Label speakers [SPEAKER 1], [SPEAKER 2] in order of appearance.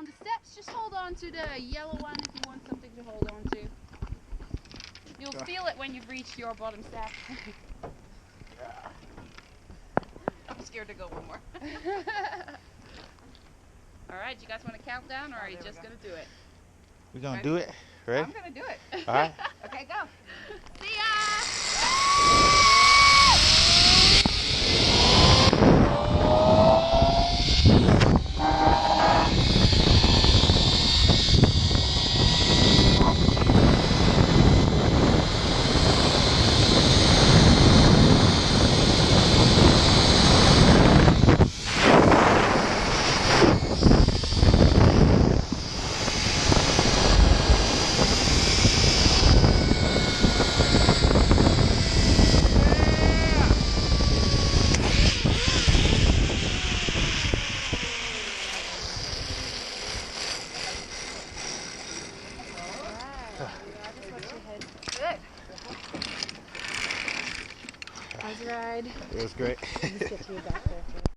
[SPEAKER 1] down the steps, just hold on to the yellow one if you want something to hold on to. You'll feel it when you've reached your bottom step. I'm scared to go one more. Alright, you guys want to count down or are you just going to do it?
[SPEAKER 2] We're going to do it, right?
[SPEAKER 1] I'm going to do it.
[SPEAKER 2] Alright.
[SPEAKER 1] Okay, go. See ya! Good. How's the ride?
[SPEAKER 2] It was great.
[SPEAKER 3] Let's get you back there.